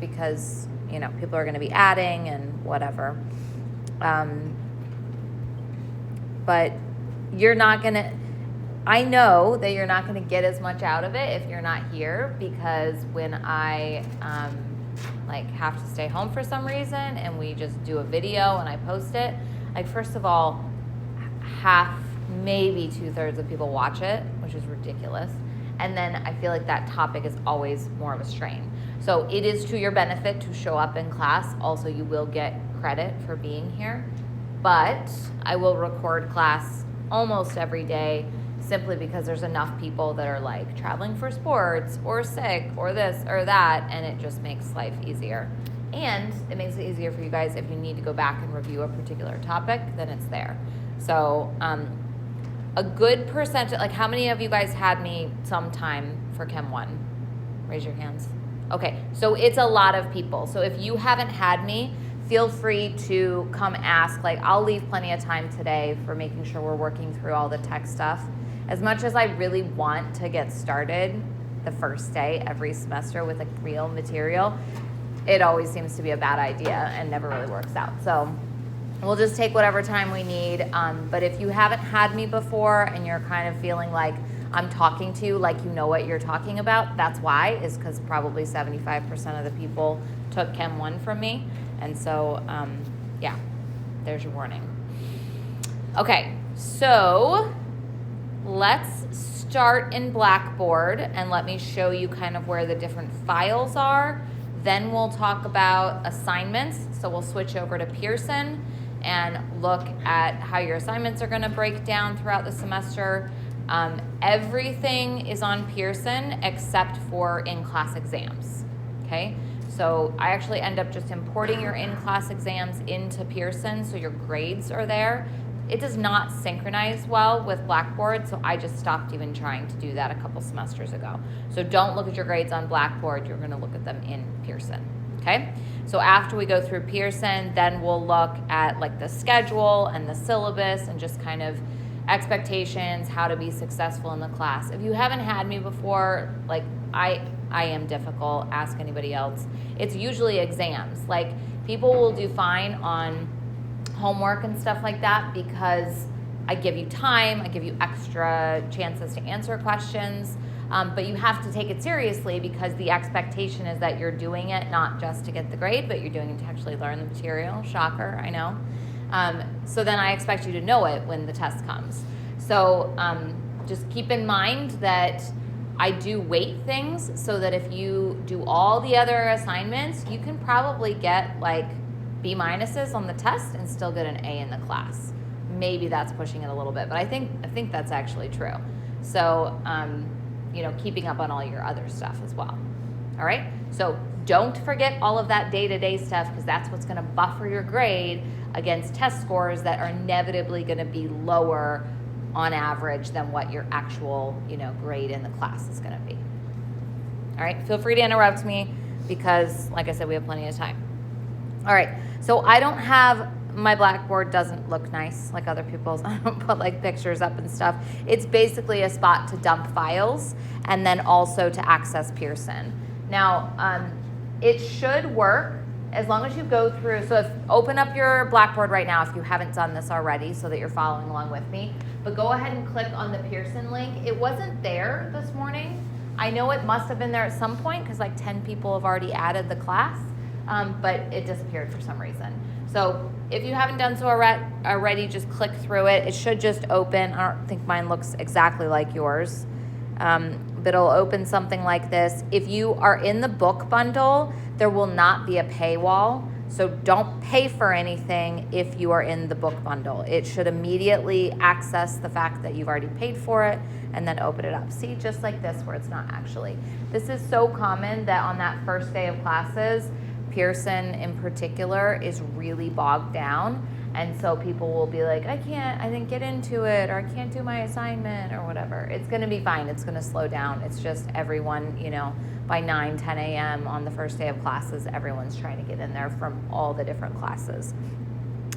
because, people are going to be adding and whatever. But you're not going to, I know that you're not going to get as much out of it if you're not here, because when I have to stay home for some reason and we just do a video and I post it, first of all, half, maybe 2/3 of people watch it, which is ridiculous. And then I feel like that topic is always more of a strain. So it is to your benefit to show up in class. Also, you will get credit for being here. But I will record class almost every day, simply because there's enough people that are traveling for sports or sick or this or that, and it just makes life easier. And it makes it easier for you guys if you need to go back and review a particular topic, then it's there. So a good percentage, how many of you guys had me sometime for Chem 1? Raise your hands. Okay, so it's a lot of people. So if you haven't had me, feel free to come ask. I'll leave plenty of time today for making sure we're working through all the tech stuff. As much as I really want to get started the first day every semester with real material, it always seems to be a bad idea and never really works out. So we'll just take whatever time we need. But if you haven't had me before and you're kind of feeling like I'm talking to you like you know what you're talking about, that's why, is because probably 75% of the people took Chem 1 from me. And so, yeah, there's your warning. Okay, so let's start in Blackboard and let me show you kind of where the different files are. Then we'll talk about assignments. So we'll switch over to Pearson and look at how your assignments are going to break down throughout the semester. Everything is on Pearson except for in-class exams, okay? So I actually end up just importing your in-class exams into Pearson so your grades are there. It does not synchronize well with Blackboard, so I just stopped even trying to do that a couple semesters ago. So don't look at your grades on Blackboard, you're gonna look at them in Pearson, okay? So after we go through Pearson, then we'll look at the schedule and the syllabus and just kind of expectations, how to be successful in the class. If you haven't had me before, I am difficult, ask anybody else. It's usually exams. People will do fine on homework and stuff like that because I give you time, I give you extra chances to answer questions, but you have to take it seriously because the expectation is that you're doing it not just to get the grade, but you're doing it to actually learn the material. Shocker, I know. So then I expect you to know it when the test comes. So just keep in mind that I do weight things so that if you do all the other assignments, you can probably get B- on the test and still get an A in the class. Maybe that's pushing it a little bit, but I think that's actually true. So, keeping up on all your other stuff as well. All right? So don't forget all of that day-to-day stuff because that's what's going to buffer your grade against test scores that are inevitably going to be lower on average than what your actual, grade in the class is going to be. All right? Feel free to interrupt me because, like I said, we have plenty of time. All right, so I don't have, my Blackboard doesn't look nice like other people's. I don't put pictures up and stuff. It's basically a spot to dump files and then also to access Pearson. Now, it should work as long as you go through, so open up your Blackboard right now if you haven't done this already so that you're following along with me, but go ahead and click on the Pearson link. It wasn't there this morning. I know it must have been there at some point because 10 people have already added the class. But it disappeared for some reason. So if you haven't done so already, just click through it. It should just open. I don't think mine looks exactly like yours, but it'll open something like this. If you are in the book bundle, there will not be a paywall. So don't pay for anything if you are in the book bundle. It should immediately access the fact that you've already paid for it and then open it up. See, just like this where it's not actually. This is so common that on that first day of classes, Pearson in particular is really bogged down, and so people will be like, I didn't get into it, or I can't do my assignment or whatever. It's going to be fine. It's going to slow down. It's just everyone, by 9, 10 a.m. on the first day of classes, everyone's trying to get in there from all the different classes,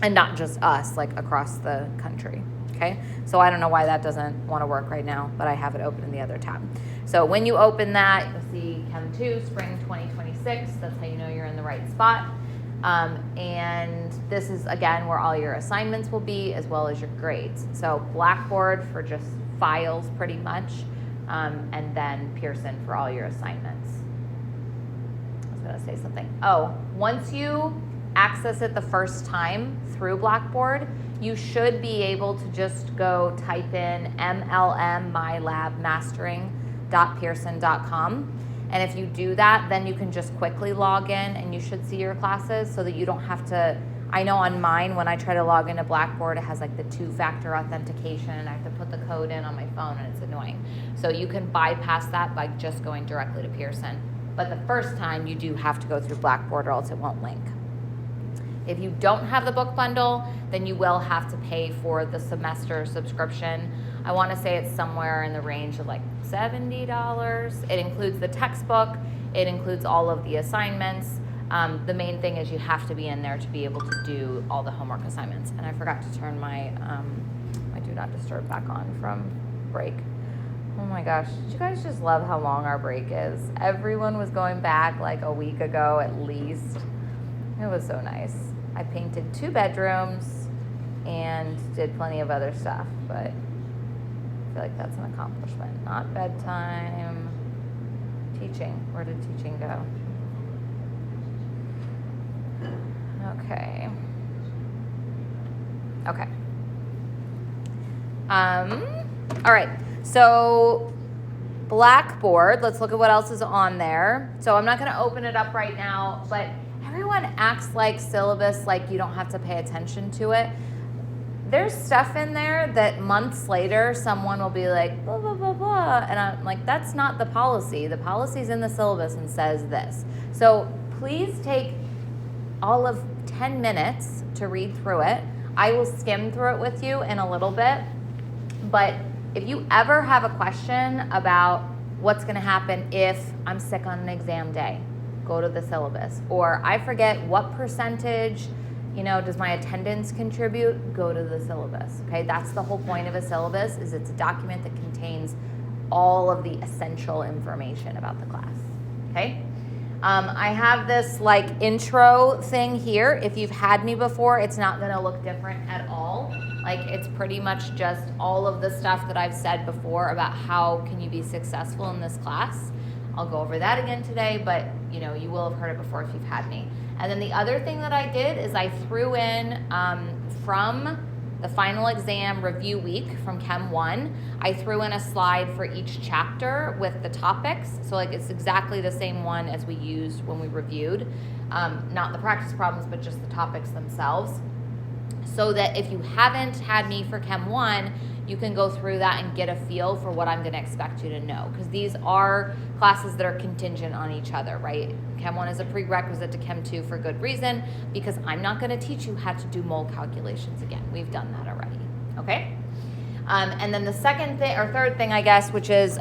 and not just us, across the country. Okay, so I don't know why that doesn't want to work right now, but I have it open in the other tab. So when you open that, you'll see Chem 2, spring 2026. That's how you know you're in the right spot. And this is, again, where all your assignments will be, as well as your grades. So Blackboard for just files, pretty much, and then Pearson for all your assignments. I was going to say something. Oh, once you access it the first time through Blackboard, you should be able to just go type in mlmmylabmastering.pearson.com. And if you do that, then you can just quickly log in and you should see your classes so that you don't have to. I know on mine, when I try to log into Blackboard, it has like the 2-factor authentication and I have to put the code in on my phone and it's annoying. So you can bypass that by just going directly to Pearson. But the first time you do have to go through Blackboard or else it won't link. If you don't have the book bundle, then you will have to pay for the semester subscription. I want to say it's somewhere in the range of like $70. It includes the textbook. It includes all of the assignments. The main thing is you have to be in there to be able to do all the homework assignments. And I forgot to turn my my Do Not Disturb back on from break. Oh my gosh, did you guys just love how long our break is? Everyone was going back like a week ago at least. It was so nice. I painted 2 bedrooms and did plenty of other stuff, but I feel like that's an accomplishment. Not bedtime. Teaching. Where did teaching go? Okay. Okay. All right. So Blackboard, let's look at what else is on there. So I'm not going to open it up right now, but everyone acts like syllabus, like you don't have to pay attention to it. There's stuff in there that months later someone will be like, blah, blah, blah, blah. And I'm like, that's not the policy. The policy's in the syllabus and says this. So please take all of 10 minutes to read through it. I will skim through it with you in a little bit. But if you ever have a question about what's going to happen if I'm sick on an exam day, go to the syllabus. Or I forget what percentage, does my attendance contribute? Go to the syllabus. Okay, that's the whole point of a syllabus, is it's a document that contains all of the essential information about the class. Okay. I have this like intro thing here. If you've had me before, it's not going to look different at all. Like it's pretty much just all of the stuff that I've said before about how can you be successful in this class. I'll go over that again today, but you will have heard it before if you've had me. And then the other thing that I did is I threw in from the final exam review week from Chem 1, I threw in a slide for each chapter with the topics. So like it's exactly the same one as we used when we reviewed. Not the practice problems, but just the topics themselves. So that if you haven't had me for Chem 1, you can go through that and get a feel for what I'm going to expect you to know. Because these are classes that are contingent on each other, right? Chem 1 is a prerequisite to Chem 2 for good reason, because I'm not going to teach you how to do mole calculations again. We've done that already, okay? And then the second thing, or third thing, I guess, which is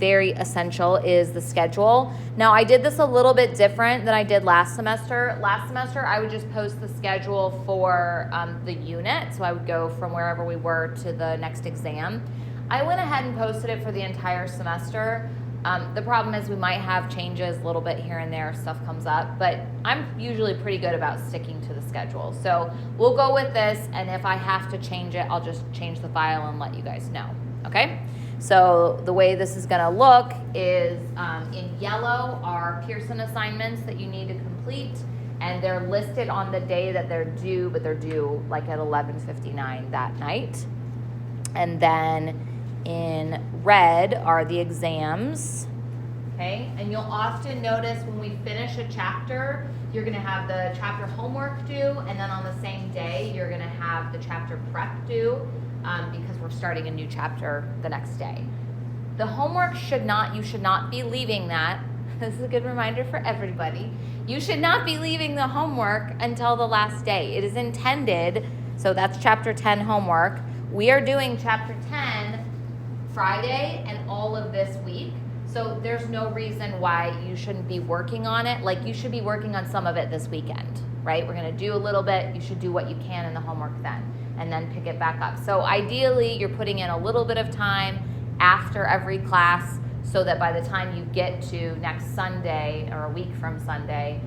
very essential, is the schedule. Now, I did this a little bit different than I did last semester. Last semester, I would just post the schedule for the unit. So I would go from wherever we were to the next exam. I went ahead and posted it for the entire semester. The problem is we might have changes a little bit here and there if stuff comes up, but I'm usually pretty good about sticking to the schedule. So we'll go with this, and if I have to change it, I'll just change the file and let you guys know, okay? So the way this is gonna look is in yellow are Pearson assignments that you need to complete, and they're listed on the day that they're due, but they're due like at 11:59 that night. And then in red are the exams, okay? And you'll often notice when we finish a chapter, you're gonna have the chapter homework due, and then on the same day, you're gonna have the chapter prep due, because we're starting a new chapter the next day. The homework you should not be leaving that. This is a good reminder for everybody. You should not be leaving the homework until the last day. It is intended, so that's chapter 10 homework. We are doing chapter 10 Friday and all of this week. So there's no reason why you shouldn't be working on it. Like you should be working on some of it this weekend, right? We're gonna do a little bit. You should do what you can in the homework then, and then pick it back up. So ideally, you're putting in a little bit of time after every class so that by the time you get to next Sunday or a week from Sunday,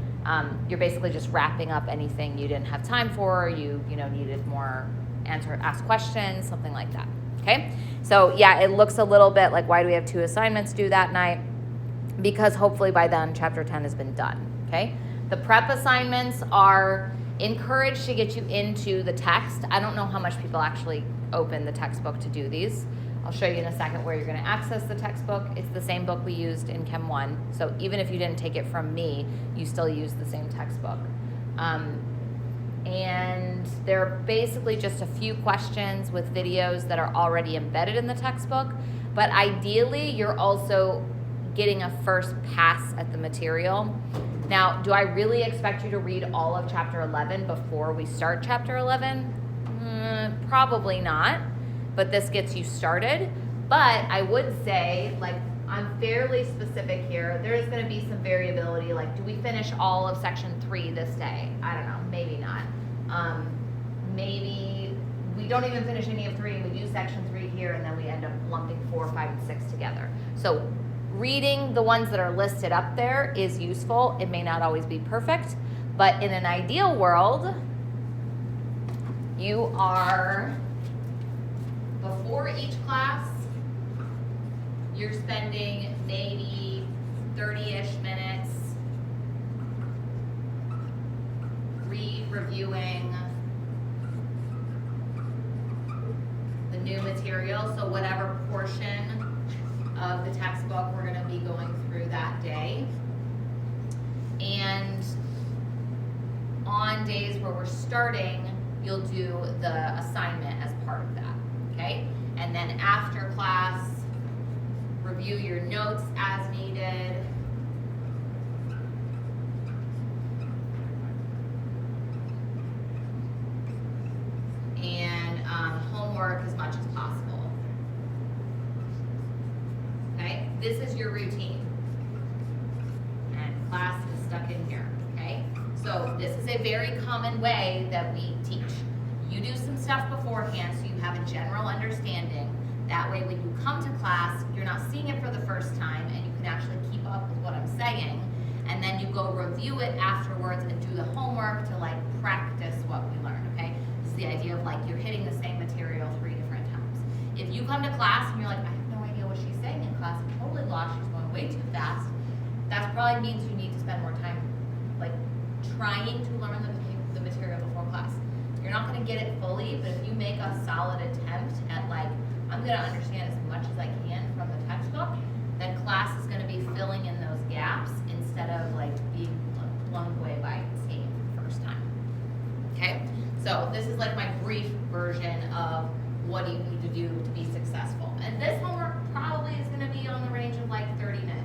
you're basically just wrapping up anything you didn't have time for, or you needed more ask questions, something like that. Okay, so yeah, it looks a little bit like, why do we have 2 assignments due that night? Because hopefully by then chapter 10 has been done. Okay, the prep assignments are encouraged to get you into the text. I don't know how much people actually open the textbook to do these. I'll show you in a second where you're going to access the textbook. It's the same book we used in Chem 1. So even if you didn't take it from me, you still use the same textbook. And they're basically just a few questions with videos that are already embedded in the textbook. But ideally, you're also getting a first pass at the material. Now, do I really expect you to read all of chapter 11 before we start chapter 11? Probably not, but this gets you started. But I would say, like, I'm fairly specific here. There is going to be some variability. Like, do we finish all of section 3 this day? I don't know, maybe not. Maybe we don't even finish any of 3, we do section 3 here, and then we end up lumping 4, 5, and 6 together. So reading the ones that are listed up there is useful. It may not always be perfect, but in an ideal world, you are, before each class, you're spending maybe 30-ish minutes reviewing the new material. So whatever portion of the textbook we're going to be going through that day. And on days where we're starting, you'll do the assignment as part of that, okay? And then after class, review your notes as needed. And homework as much as possible. Okay, this is your routine. And class is stuck in here, okay? So this is a very common way that we teach. You do some stuff beforehand so you have a general understanding. That way when you come to class, you're not seeing it for the first time and you can actually keep up with what I'm saying. And then you go review it afterwards and do the homework to like practice what we learned, okay? This is the idea of like you're hitting the same material 3 different times. If you come to class and you're like, I have no idea what she's saying in class, I'm totally lost, she's going way too fast, that probably means you need to spend more time like trying to learn the material before class. You're not going to get it fully, but if you make a solid attempt at like, I'm going to understand as much as I can from the textbook, then class is going to be filling in those gaps instead of like being blown away by seeing for the first time. Okay, so this is like my brief version of what you need to do to be successful. And this homework probably is going to be on the range of like 30 minutes.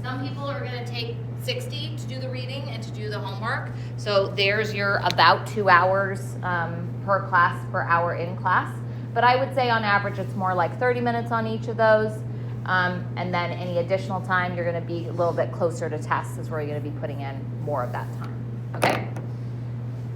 Some people are going to take 60 to do the reading and to do the homework. So there's your about 2 hours per class, per hour in class. But I would say on average it's more like 30 minutes on each of those. And then any additional time you're going to be a little bit closer to tests is where you're going to be putting in more of that time. Okay?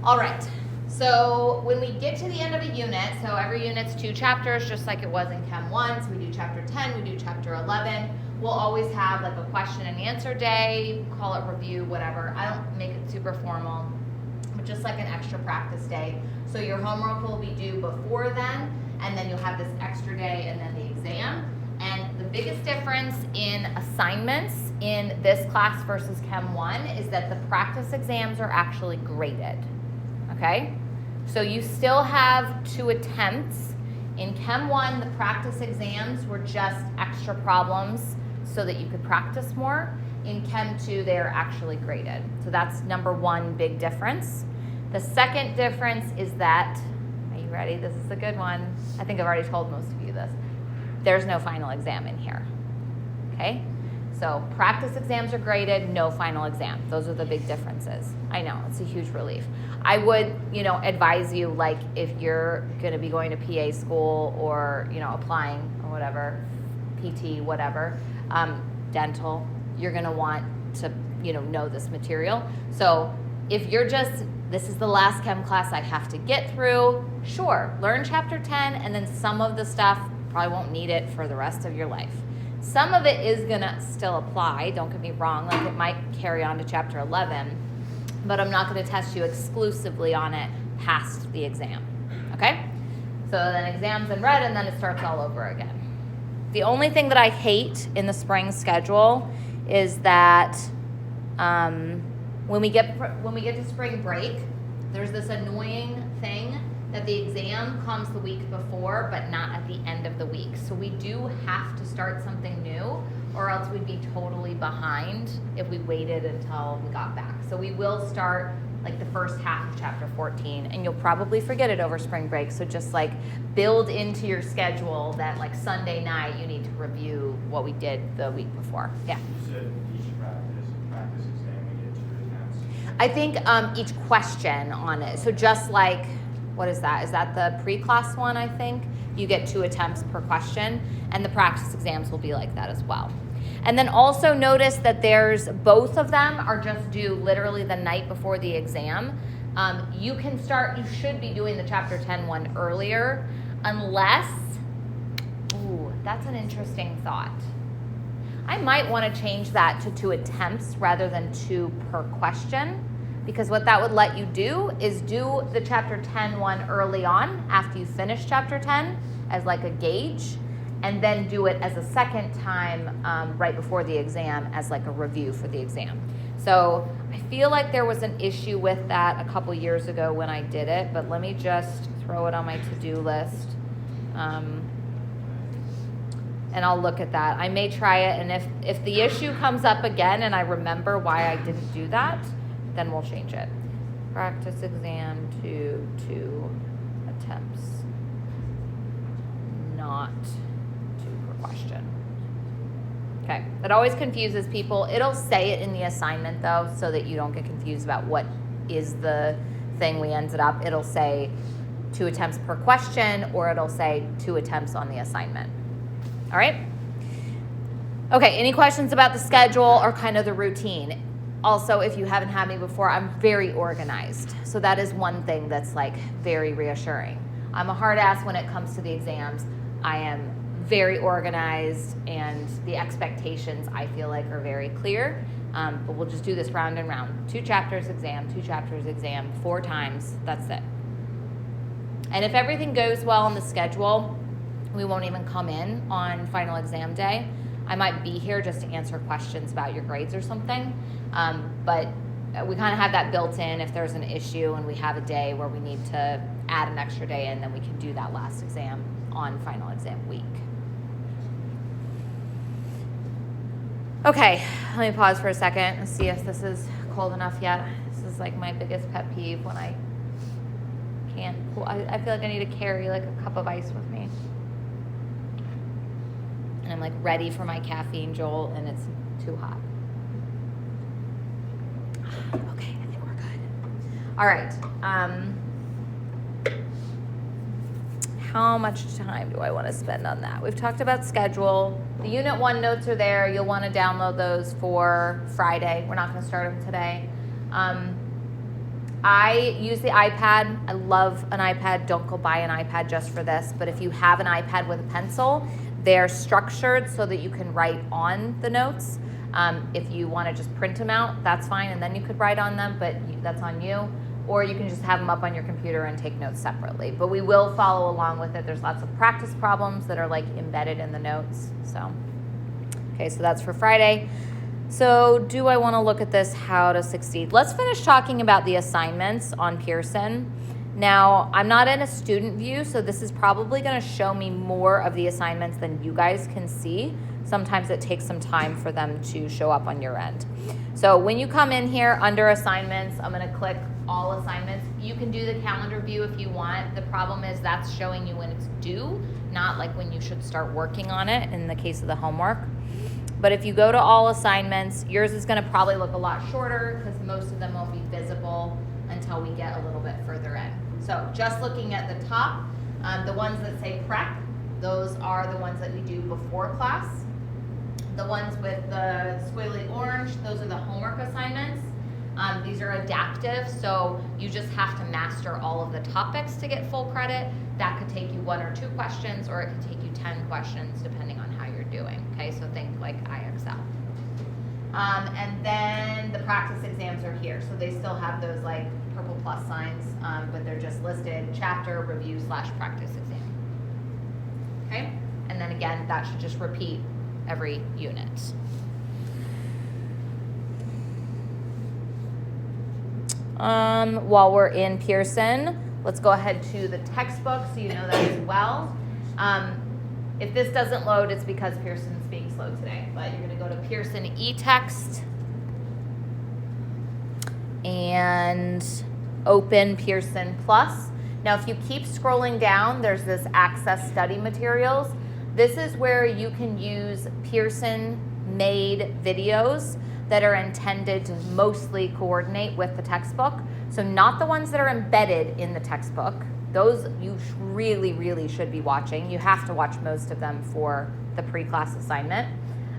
All right. So when we get to the end of a unit, so every unit's 2 chapters, just like it was in Chem 1. So we do chapter 10, we do chapter 11. We'll always have like a question and answer day, call it review, whatever. I don't make it super formal, but just like an extra practice day. So your homework will be due before then, and then you'll have this extra day and then the exam. And the biggest difference in assignments in this class versus Chem 1 is that the practice exams are actually graded, okay? So you still have 2 attempts. In Chem 1, the practice exams were just extra problems so that you could practice more. In Chem 2, they are actually graded. So that's number 1 big difference. The second difference is that, are you ready? This is a good one. I think I've already told most of you this. There's no final exam in here, okay? So practice exams are graded, no final exam. Those are the big differences. I know, it's a huge relief. I would, advise you, like, if you're gonna be going to PA school or, applying or whatever, PT, whatever, dental, you're gonna want to, know this material. So if you're just, this is the last chem class I have to get through, sure, learn chapter 10 and then some of the stuff, probably won't need it for the rest of your life. Some of it is going to still apply, don't get me wrong, like it might carry on to chapter 11, but I'm not going to test you exclusively on it past the exam, okay? So then exam's in red, and then it starts all over again. The only thing that I hate in the spring schedule is that when we get to spring break, there's this annoying thing that the exam comes the week before, but not at the end of the week. So we do have to start something new, or else we'd be totally behind if we waited until we got back. So we will start like the first half of chapter 14, and you'll probably forget it over spring break. So just like build into your schedule that like Sunday night you need to review what we did the week before. Yeah. You said each practice exam we get 2 attempts. I think each question on it. So just like, what is that? Is that the pre-class one, I think? You get 2 attempts per question, and the practice exams will be like that as well. And then also notice that both of them are just due literally the night before the exam. You should be doing the chapter 10 one earlier, unless, that's an interesting thought. I might want to change that to 2 attempts rather than 2 per question, because what that would let you do is do the chapter 10 one early on after you finish chapter 10 as like a gauge, and then do it as a second time right before the exam as like a review for the exam. So I feel like there was an issue with that a couple years ago when I did it, but let me just throw it on my to-do list. And I'll look at that. I may try it, and if the issue comes up again and I remember why I didn't do that, then we'll change it. Practice exam to 2 attempts, not 2 per question. Okay, that always confuses people. It'll say it in the assignment though, so that you don't get confused about what is the thing we ended up. It'll say 2 attempts per question, or it'll say 2 attempts on the assignment. All right? Okay, any questions about the schedule or kind of the routine? Also, if you haven't had me before, I'm very organized. So that is one thing that's like very reassuring. I'm a hard ass when it comes to the exams. I am very organized, and the expectations I feel like are very clear. But we'll just do this round and round. 2 chapters exam, 2 chapters exam, 4 times, that's it. And if everything goes well on the schedule, we won't even come in on final exam day. I might be here just to answer questions about your grades or something. But we kind of have that built in. If there's an issue and we have a day where we need to add an extra day in, then we can do that last exam on final exam week. Okay, let me pause for a second and see if this is cold enough yet. This is like my biggest pet peeve when I can't cool. I feel like I need to carry like a cup of ice with me. And I'm like ready for my caffeine jolt, and it's too hot. Okay, I think we're good. All right. How much time do I want to spend on that? We've talked about schedule. The Unit 1 notes are there. You'll want to download those for Friday. We're not going to start them today. I use the iPad. I love an iPad. Don't go buy an iPad just for this. But if you have an iPad with a pencil, they're structured so that you can write on the notes. If you want to just print them out, that's fine, and then you could write on them, but that's on you. Or you can just have them up on your computer and take notes separately. But we will follow along with it. There's lots of practice problems that are like embedded in the notes. So, okay, so that's for Friday. So do I want to look at this, how to succeed? Let's finish talking about the assignments on Pearson. Now, I'm not in a student view, so this is probably going to show me more of the assignments than you guys can see. Sometimes it takes some time for them to show up on your end. So when you come in here under assignments, I'm going to click all assignments. You can do the calendar view if you want. The problem is that's showing you when it's due, not like when you should start working on it in the case of the homework. But if you go to all assignments, yours is going to probably look a lot shorter because most of them won't be visible until we get a little bit further in. So just looking at the top, the ones that say prep, those are the ones that we do before class. The ones with the squiggly orange, those are the homework assignments. These are adaptive, so you just have to master all of the topics to get full credit. That could take you 1 or 2 questions, or it could take you 10 questions depending on how you're doing. Okay, so think like IXL. And then the practice exams are here. So they still have those like purple plus signs, but they're just listed chapter, review / practice exam. Okay, and then again, that should just repeat every unit. While we're in Pearson, let's go ahead to the textbook so you know that as well. If this doesn't load, it's because Pearson's being slow today. But you're going to go to Pearson eText and open Pearson Plus. Now, if you keep scrolling down, there's this Access Study Materials. This is where you can use Pearson-made videos that are intended to mostly coordinate with the textbook. So not the ones that are embedded in the textbook. Those you really, really should be watching. You have to watch most of them for the pre-class assignment.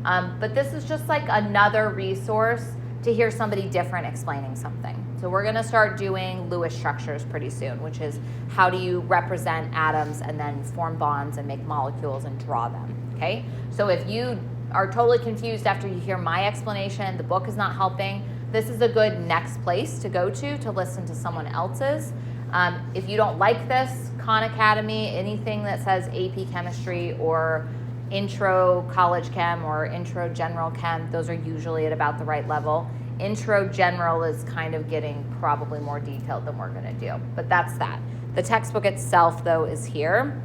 But this is just like another resource to hear somebody different explaining something. So we're gonna start doing Lewis structures pretty soon, which is how do you represent atoms and then form bonds and make molecules and draw them, okay? So if you are totally confused after you hear my explanation, the book is not helping, this is a good next place to go to listen to someone else's. If you don't like this, Khan Academy, anything that says AP Chemistry or Intro College Chem or Intro General Chem, those are usually at about the right level. Intro General is kind of getting probably more detailed than we're gonna do, but that's that. The textbook itself though is here.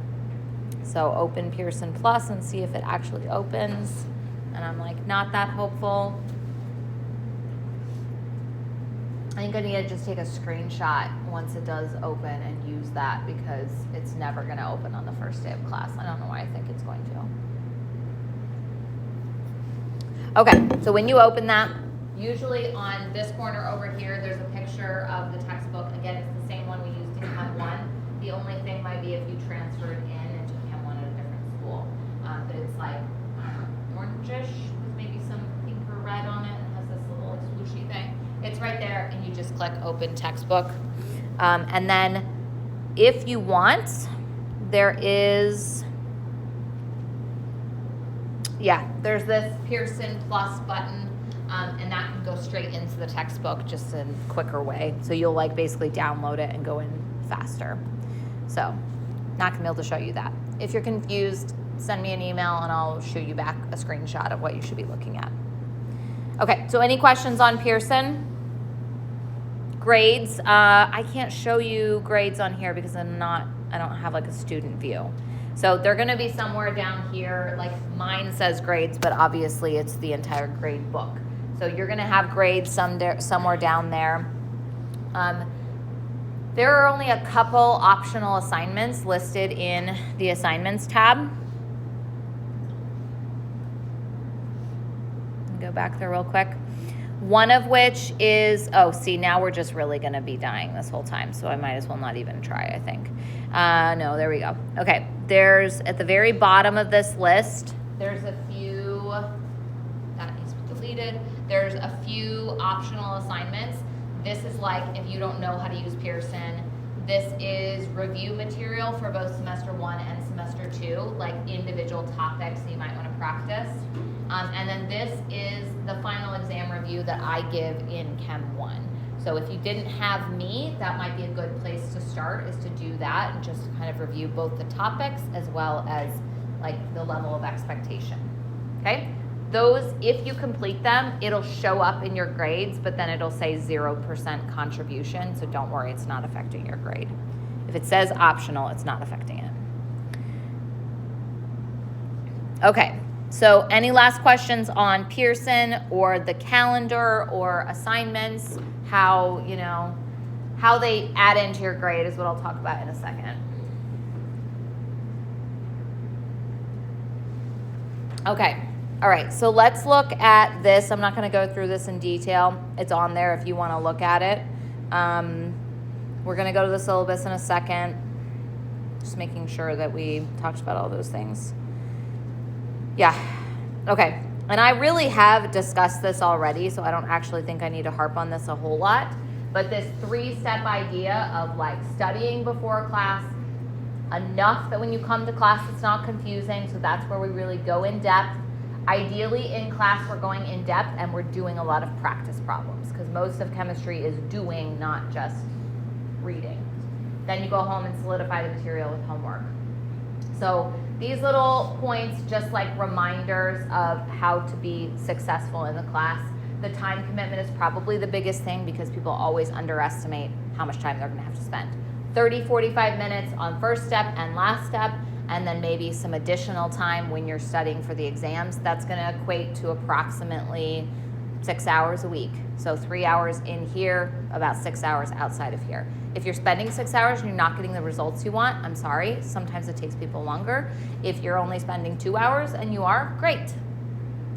So open Pearson Plus and see if it actually opens. And I'm like not that hopeful. I think I need to just take a screenshot once it does open and use that because it's never going to open on the first day of class. I don't know why I think it's going to. Okay, so when you open that, usually on this corner over here, there's a picture of the textbook. Again, it's the same one we used in Chem 1. The only thing might be if you transferred in and took Chem 1 at a different school. But it's like orangish with maybe some pink or red on it and has this little swooshy thing. It's right there, and you just click open textbook. And then if you want, there is, there's this Pearson Plus button, and that can go straight into the textbook just in a quicker way. So you'll like basically download it and go in faster. So not gonna be able to show you that. If you're confused, send me an email and I'll shoot you back a screenshot of what you should be looking at. Okay, so any questions on Pearson? Grades, I can't show you grades on here because I don't have like a student view. So they're gonna be somewhere down here, like mine says grades, but obviously it's the entire grade book. So you're gonna have grades somewhere down there. There are only a couple optional assignments listed in the assignments tab. Go back there real quick. One of which is, now we're just really gonna be dying this whole time, so I might as well not even try, I think. No, there we go. Okay, there's, at the very bottom of this list, there's a few, that needs to be deleted. There's a few optional assignments. This is like, if you don't know how to use Pearson, this is review material for both semester 1 and semester 2, like individual topics that you might wanna practice. And then this is the final exam review that I give in Chem 1. So if you didn't have me, that might be a good place to start, is to do that and just kind of review both the topics as well as like the level of expectation, okay? Those, if you complete them, it'll show up in your grades, but then it'll say 0% contribution, so don't worry, it's not affecting your grade. If it says optional, it's not affecting it. Okay. So any last questions on Pearson or the calendar or assignments, how they add into your grade is what I'll talk about in a second. Okay, all right, so let's look at this. I'm not gonna go through this in detail. It's on there if you wanna look at it. We're gonna go to the syllabus in a second, just making sure that we talked about all those things. Yeah, okay. And I really have discussed this already, so I don't actually think I need to harp on this a whole lot. But this 3-step idea of like studying before class, enough that when you come to class it's not confusing, so that's where we really go in depth. Ideally in class we're going in depth and we're doing a lot of practice problems because most of chemistry is doing, not just reading. Then you go home and solidify the material with homework. So these little points just like reminders of how to be successful in the class. The time commitment is probably the biggest thing because people always underestimate how much time they're going to have to spend. 30, 45 minutes on first step and last step, and then maybe some additional time when you're studying for the exams. That's going to equate to approximately 6 hours a week. So 3 hours in here, about 6 hours outside of here. If you're spending 6 hours and you're not getting the results you want, I'm sorry. Sometimes it takes people longer. If you're only spending 2 hours and you are, great.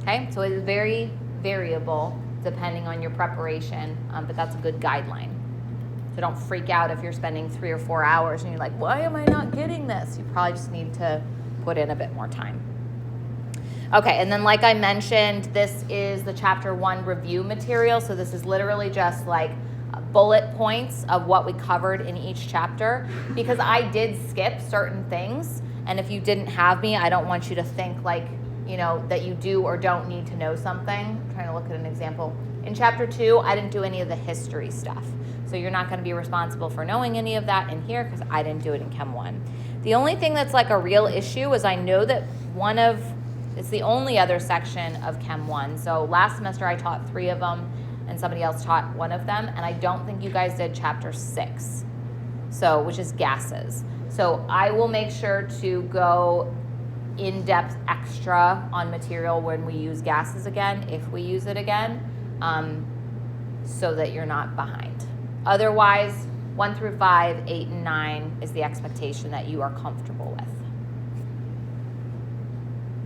Okay, so it is very variable depending on your preparation, but that's a good guideline. So don't freak out if you're spending 3 or 4 hours and you're like, why am I not getting this? You probably just need to put in a bit more time. Okay, and then like I mentioned, this is the chapter 1 review material. So this is literally just like bullet points of what we covered in each chapter because I did skip certain things. And if you didn't have me, I don't want you to think like, you know, that you do or don't need to know something. I'm trying to look at an example. In chapter 2, I didn't do any of the history stuff. So you're not going to be responsible for knowing any of that in here because I didn't do it in Chem 1. The only thing that's like a real issue is I know that it's the only other section of Chem 1. So last semester I taught 3 of them and somebody else taught 1 of them. And I don't think you guys did chapter 6, so which is gases. So I will make sure to go in-depth extra on material when we use gases again, if we use it again, so that you're not behind. Otherwise, 1 through 5, 8, and 9 is the expectation that you are comfortable with.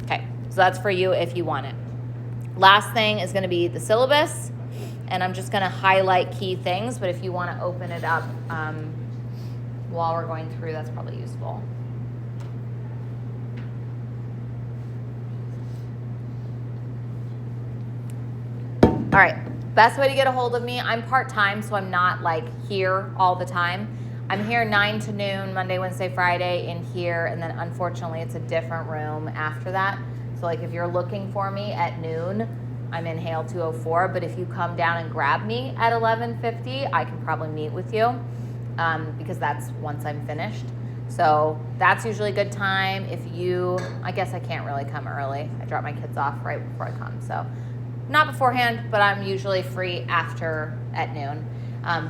Okay, so that's for you if you want it. Last thing is going to be the syllabus, and I'm just going to highlight key things, but if you want to open it up while we're going through, that's probably useful. All right, best way to get a hold of me, I'm part-time, so I'm not like here all the time. I'm here 9 to noon, Monday, Wednesday, Friday in here, and then unfortunately it's a different room after that. So like if you're looking for me at noon, I'm in Hale 204, but if you come down and grab me at 11:50, I can probably meet with you because that's once I'm finished. So that's usually a good time. I guess I can't really come early. I drop my kids off right before I come, so. Not beforehand, but I'm usually free after at noon.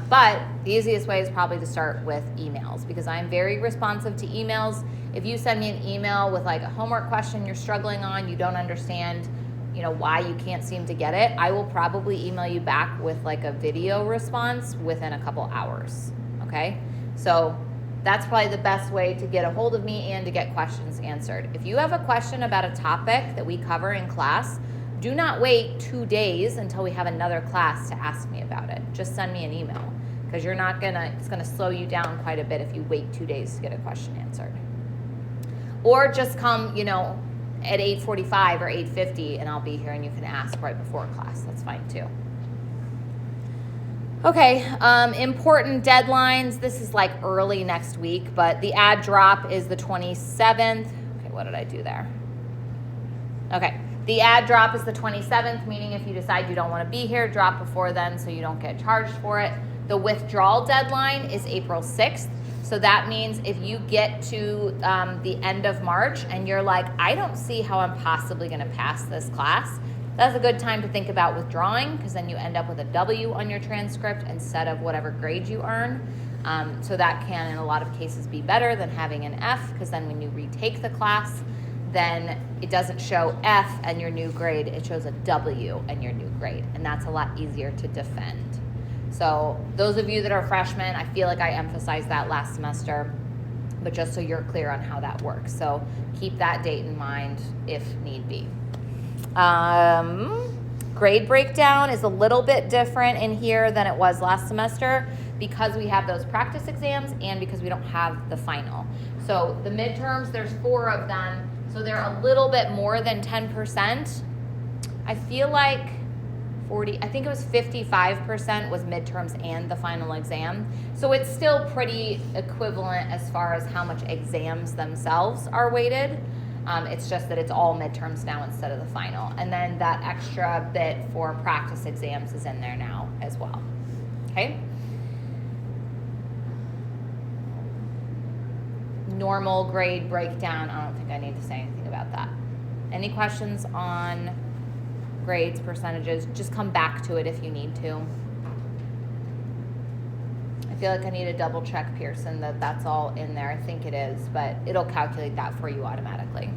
But the easiest way is probably to start with emails because I'm very responsive to emails. If you send me an email with like a homework question you're struggling on, you don't understand, you know, why you can't seem to get it, I will probably email you back with like a video response within a couple hours, okay? So that's probably the best way to get a hold of me and to get questions answered. If you have a question about a topic that we cover in class, do not wait 2 days until we have another class to ask me about it. Just send me an email because it's gonna slow you down quite a bit if you wait 2 days to get a question answered. Or just come, you know, at 8:45 or 8:50 and I'll be here and you can ask right before class. That's fine too. Okay, important deadlines. This is like early next week, but the ad drop is the 27th. Okay, what did I do there? Okay. The ad drop is the 27th, meaning if you decide you don't want to be here, drop before then so you don't get charged for it. The withdrawal deadline is April 6th. So that means if you get to the end of March and you're like, I don't see how I'm possibly going to pass this class, that's a good time to think about withdrawing because then you end up with a W on your transcript instead of whatever grade you earn. So that can, in a lot of cases, be better than having an F because then when you retake the class, then it doesn't show F and your new grade, it shows a W and your new grade, and that's a lot easier to defend. So those of you that are freshmen, I feel like I emphasized that last semester, but just so you're clear on how that works. So keep that date in mind if need be. Grade breakdown is a little bit different in here than it was last semester because we have those practice exams and because we don't have the final. So the midterms, there's 4 of them. So they're a little bit more than 10%. I feel like I think it was 55% was midterms and the final exam. So it's still pretty equivalent as far as how much exams themselves are weighted. It's just that it's all midterms now instead of the final. And then that extra bit for practice exams is in there now as well. Okay? Normal grade breakdown, I don't think I need to say anything about that. Any questions on grades, percentages? Just come back to it if you need to. I feel like I need to double check Pearson that that's all in there. I think it is, but it'll calculate that for you automatically.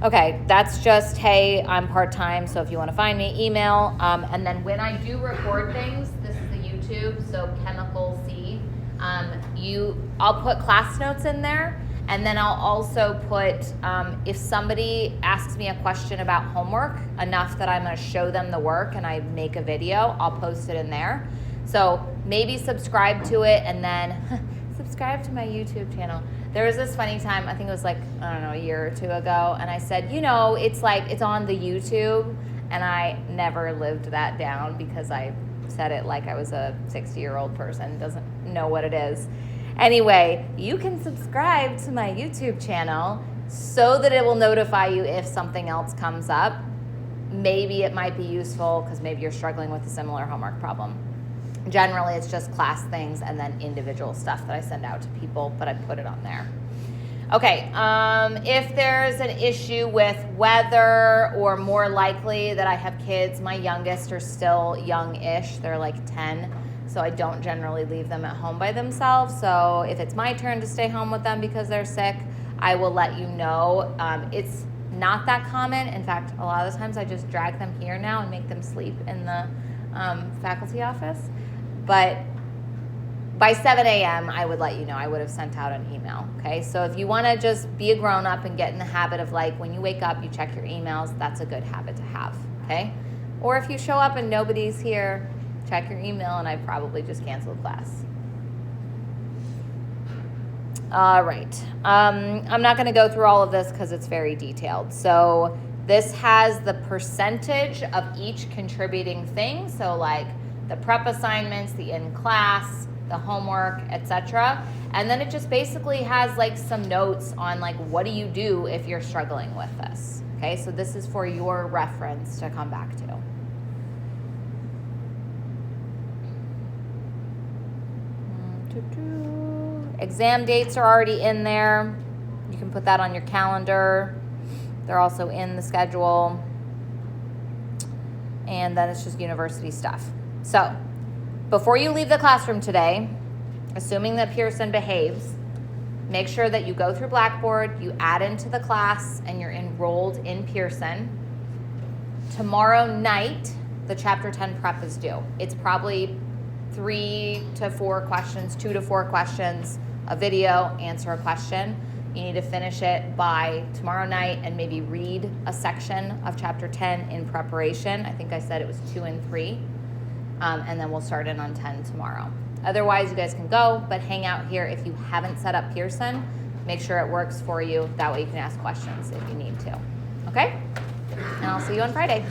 Okay, that's just, hey, I'm part-time, so if you want to find me, email. And then when I do record things, this is the YouTube, so Chemical C. I'll put class notes in there, and then I'll also put, if somebody asks me a question about homework, enough that I'm going to show them the work and I make a video, I'll post it in there. So maybe subscribe to it, and then subscribe to my YouTube channel. There was this funny time, I think it was like, I don't know, a year or two ago, and I said, you know, it's on the YouTube, and I never lived that down because I said it like I was a 60-year-old person, doesn't know what it is. Anyway, you can subscribe to my YouTube channel so that it will notify you if something else comes up. Maybe it might be useful because maybe you're struggling with a similar homework problem. Generally, it's just class things and then individual stuff that I send out to people, but I put it on there. Okay, if there's an issue with weather, or more likely that I have kids, my youngest are still young-ish, they're like 10, so I don't generally leave them at home by themselves. So if it's my turn to stay home with them because they're sick, I will let you know. It's not that common. In fact, a lot of the times I just drag them here now and make them sleep in the faculty office. But by 7 a.m., I would let you know. I would have sent out an email, okay? So if you want to just be a grown-up and get in the habit of, like, when you wake up, you check your emails, that's a good habit to have, okay? Or if you show up and nobody's here, check your email, and I probably just canceled class. All right. I'm not going to go through all of this because it's very detailed. So this has the percentage of each contributing thing, so like the prep assignments, the in-class, the homework, etc. And then it just basically has like some notes on like what do you do if you're struggling with this. Okay, so this is for your reference to come back to. Exam dates are already in there. You can put that on your calendar. They're also in the schedule. And then it's just university stuff. So, before you leave the classroom today, assuming that Pearson behaves, make sure that you go through Blackboard, you add into the class, and you're enrolled in Pearson. Tomorrow night, the Chapter 10 prep is due. It's probably 3 to 4 questions, 2 to 4 questions, a video, answer a question. You need to finish it by tomorrow night and maybe read a section of Chapter 10 in preparation. I think I said it was 2 and 3. And then we'll start in on 10 tomorrow. Otherwise, you guys can go, but hang out here if you haven't set up Pearson. Make sure it works for you. That way you can ask questions if you need to. Okay? And I'll see you on Friday.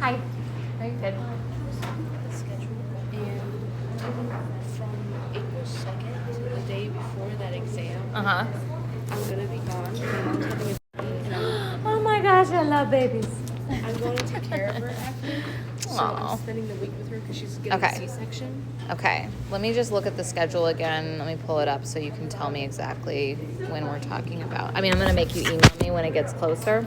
Hi. Are you good? The schedule, and from April 2nd to the day before that exam, Uh-huh. I'm gonna be gone. My mom's having a baby, and Oh my gosh, I love babies. I'm going to take care of her after. So Aw. I'm spending the week with her because she's getting Okay. a C-section. Okay, let me just look at the schedule again. Let me pull it up so you can tell me exactly when we're talking about. I mean, I'm going to make you email me when it gets closer.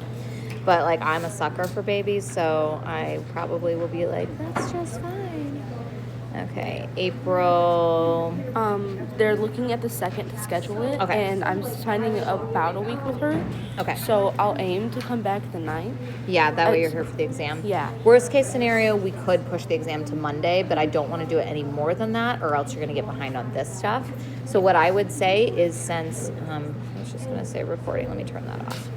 But, like, I'm a sucker for babies, so I probably will be like, that's just fine. Okay, April. They're looking at the 2nd to schedule it, Okay. and I'm spending about a week with her. Okay. So I'll aim to come back the 9th. Yeah, that way you're here for the exam. Yeah. Worst case scenario, we could push the exam to Monday, but I don't want to do it any more than that, or else you're going to get behind on this stuff. So what I would say is, since, I was just going to say recording, let me turn that off.